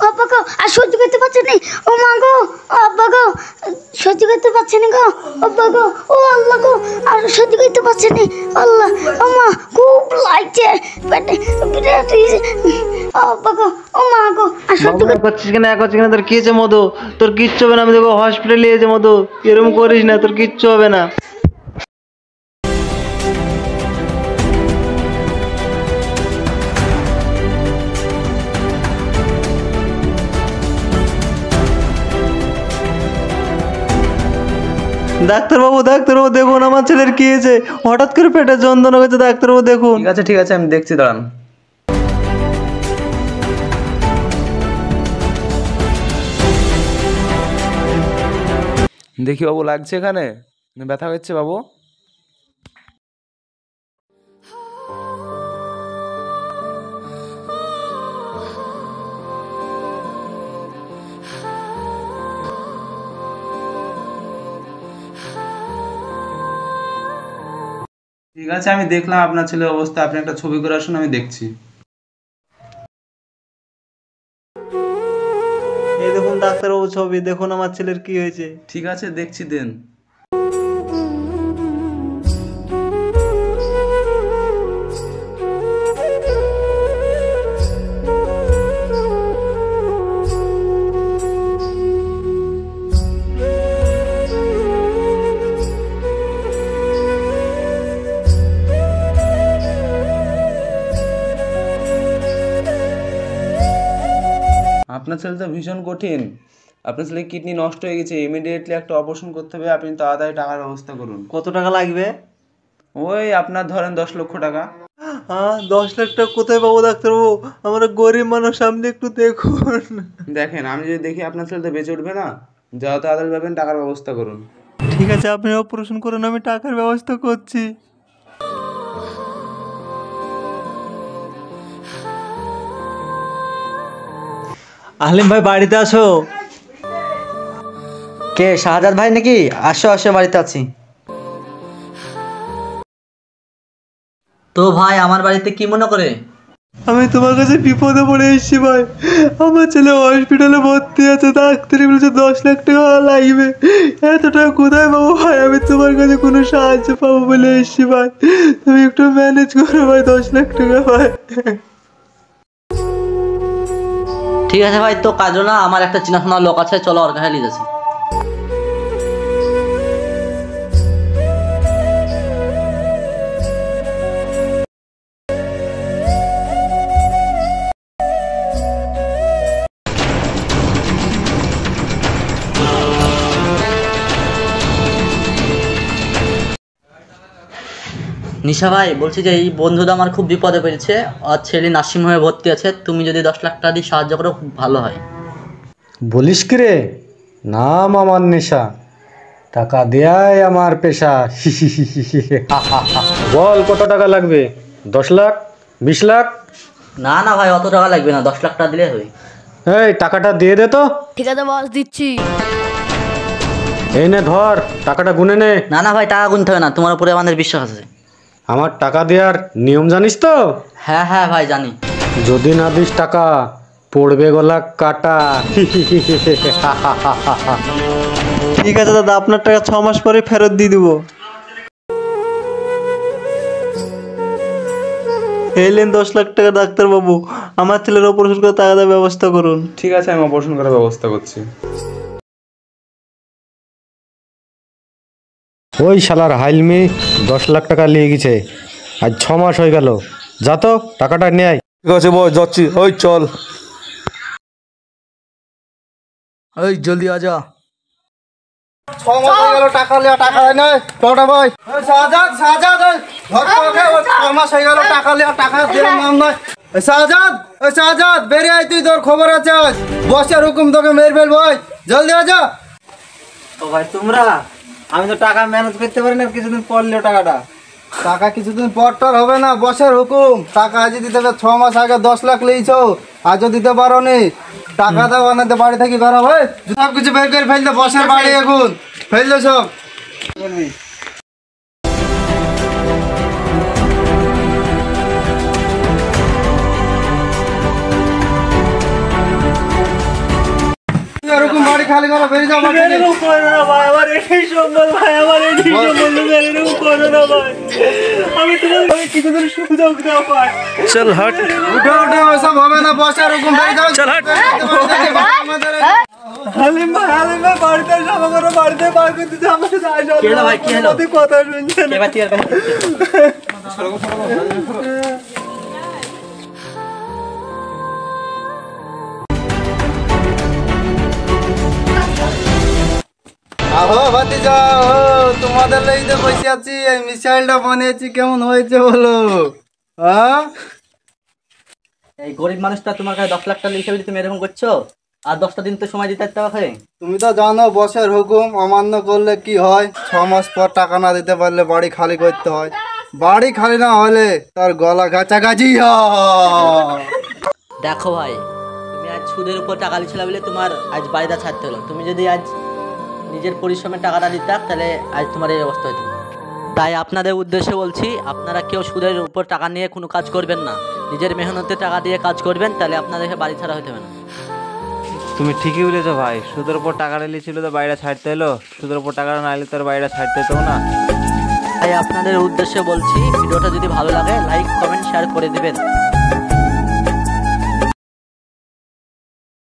আব্বা গো আর সহ্য করতে পারছি না। ও মা গো, আব্বা গো সহ্য করতে পারছি না গো, আব্বা গো, ও আল্লাহ গো আর সহ্য করতে পারছি না। আল্লাহ ও মা খুব লাগছে পেটে, বিরাট আব্বা গো, ও মা গো আর সহ্য করছিস কেন? তোর কি হয়েছে মধু? তোর কিচ্ছু হবে না, আমি তোকে হসপিটালে নিয়ে যাবো। মধু এরকম করিস না, তোর কিচ্ছু হবে না। ডাক্তারবাবু দেখুন আমার ছেলের কি হয়েছে, হঠাৎ করে পেটে যন্ত্রণা হয়েছে। ডাক্তারবাবু দেখুন। ঠিক আছে আমি দেখছি, দাঁড়ান। দেখি বাবু, লাগছে এখানে? ব্যথা হচ্ছে বাবু? ঠিক আছে, আমি দেখলাম আপনার ছেলের অবস্থা। আপনি একটা ছবি করে আসুন, আমি দেখছি। এই দেখুন ডাক্তারবাবু ছবি, দেখুন আমার ছেলের কি হয়েছে। ঠিক আছে, দেখছি, দেন। আপনার ছেলে তো ভীষণ কঠিন। আপনার ছেলে কিডনি নষ্ট হয়ে গেছে, ইমিডিয়েটলি একটা অপারেশন করতে হবে। আপনি তাড়াতাড়ি টাকার ব্যবস্থা করুন। কত টাকা লাগবে? ওই আপনার ধরেন 10 লক্ষ টাকা। হ্যাঁ 10 লাখ টাকা কোথায় পাবো ডাক্তারবাবু? আমরা গরিব মানুষ, সামনে একটু দেখুন। দেখেন, আমি যদি দেখি আপনার ছেলে তো বেঁচে উঠবে না। যত তাড়াতাড়ি পাবেন টাকার ব্যবস্থা করুন। ঠিক আছে, আপনি অপারেশন করুন, আমি টাকার ব্যবস্থা করছি। আলিম ভাই বাড়িতে আসো। কে, শাহজাদ ভাই নাকি? আসো আসো, বাড়িতে আছি। তো ভাই আমার বাড়িতে কি মনে করে? আমি তোমার কাছে বিপদে পড়ে এসেছি ভাই। আমার ছেলে হসপিটালে ভর্তি আছে, ডাক্তারি বলেছে 10 লাখ টাকা লাগবে। এত টাকা কোথায় পাবো ভাই? আমি তোমার কাছে কোনো সাহায্য পাবো বলে এসেছি ভাই। তুমি একটু ম্যানেজ করো ভাই, 10 লাখ টাকা ভাই। ঠিক আছে ভাই, তো কাজও না, আমার একটা চেনাশোনা লোক আছে, চলো ওর কাছে নিয়ে যাচ্ছি। নিশা ভাই, বলছি যে এই বন্ধুটা আমার খুব বিপদে পড়েছে, আর ছেলে নার্সিংহোমে ভর্তি আছে। তুমি যদি 10 লাখ টাকা দিয়ে সাহায্য করো খুব ভালো হয়। বলিস কি রে? নাম আমার নেশা, টাকা দেয়াই আমার পেশা। বল কত টাকা লাগবে? 10 লাখ, 20 লাখ? না না ভাই, অত টাকা লাগবে না, 10 লাখ টাকা দিলে হবে। এই টাকাটা দিয়ে দে তো। ঠিক আছে বস, দিচ্ছি। এই নে ধর, টাকাটা গুনে নে। না না ভাই, টাকা গুনতে হবে না, তোমার উপরে আমাদের বিশ্বাস আছে। আমার টাকা দেওয়ার নিয়ম জানিস তো? হ্যাঁ হ্যাঁ ভাই জানি। যদি না দিস টাকা পড়বে গলা কাটা। ঠিক আছে দাদা, আপনার টাকা 6 মাস পরে ফেরত দিয়ে দেবো। এলেন 10 লাখ টাকা ডাক্তারবাবু, আমার ছেলের অপারেশন করে টাকা দেওয়ার ব্যবস্থা করুন। ঠিক আছে, আমি অপারেশন করার ব্যবস্থা করছি। ওই শালার হাইলমি 10 লাখ টাকা নিয়ে গেছে, আজ 6 মাস হয়ে গেল। যা তো টাকাটা নেয়। ঠিক আছে বয়, যাচ্ছি। ওই চল, ওই জলদি আজা। 6 মাস হয়ে গেল, টাকা লিয়া, টাকা দেয় নাই। কটা ভাই? শাহজাদ, শাহজাদ, ঘর থেকে 6 মাস হয়ে গেল, টাকা লিয়া, টাকা দেওয়ার নাম নাই। শাহজাদ, শাহজাদ বেরিয়ে আয়, তুই তোর খবর আছে আজ। বসের হুকুম তোকে মেরে ফেলবো, জলদি আজা। ও ভাই তোমরা, আমি তো টাকা ম্যানেজ করতে পারি না, কিছুদিন পর লিও টাকাটা। টাকা কিছুদিন পর টর হবে না, বসের হুকুম। টাকা আজই দিতে হবে। 6 মাস আগে 10 লাখ লিয়েছ, আজও দিতে পারো নি। টাকা দাও, আনাতে বাড়ি থেকে বেরো ভাই। সব কিছু বের করে ফেলতে, বসের বাড়ি এখন ফেললে সব। তুই এরকম বাড়ি খালি করে বেরিয়ে যাও বাড়ি থেকে। এরকম করো না ভাই, আমার এটাই সম্বল ভাই, আমার এটাই সম্বল, তুমি এরকম করো না ভাই। আমি তোমার কিছুদিন সুযোগ দাও ভাই। চল হট। উঠো উঠো, ওসব হবে না, বসে এরকম বেরিয়ে যাও। চল হট। আমাদের হালিম ভাই বাড়িতে সব করে বাড়িতে বার করে দিতে আমাকে যাই কি হলো ভাই, কি হলো? কথা শুনছে না। এবার ঠিক আছে। আহো ভাতিজা, তোমাদের লেগে বসে আছি। এই মিসাইলটা বানিয়েছি, কেমন হয়েছে বলো? হ্যাঁ, এই গরিব মানুষটা তোমার কাছে 10 লাখ টাকা লিখে তুমি এরকম করছো? আর 10টা দিন তো সময় দিতে হবে আমাকে। তুমি তো জানো বসের হুকুম অমান্য করলে কি হয়। 6 মাস পর টাকা না দিতে পারলে বাড়ি খালি করতে হয়। বাড়ি খালি না হলে তার গলা গাছাগাছি হয়। দেখো ভাই, তুমি আজ সুদের উপর টাকা লিখছিলে বলে তোমার আজ বাড়িটা ছাড়তে হলো। তুমি যদি আজ নিজের পরিশ্রমের টাকাটা দিতে তাহলে আজ তোমার এই অবস্থা হতো। তাই আপনাদের উদ্দেশ্যে বলছি, আপনারা কেউ সুদের উপর টাকা নিয়ে কোনো কাজ করবেন না। নিজের মেহনতে টাকা দিয়ে কাজ করবেন, তাহলে আপনাদেরকে বাড়ি ছাড়া হতে হবে না। তুমি ঠিকই বলেছো ভাই, সুদের উপর টাকা নিয়েছিল তো বাইরে ছাড়তে এলো, সুদের উপর টাকা না নিলে তোর বাইরে ছাড়তে হতো না। তাই আপনাদের উদ্দেশ্যে বলছি, ভিডিওটা যদি ভালো লাগে লাইক কমেন্ট শেয়ার করে দিবেন।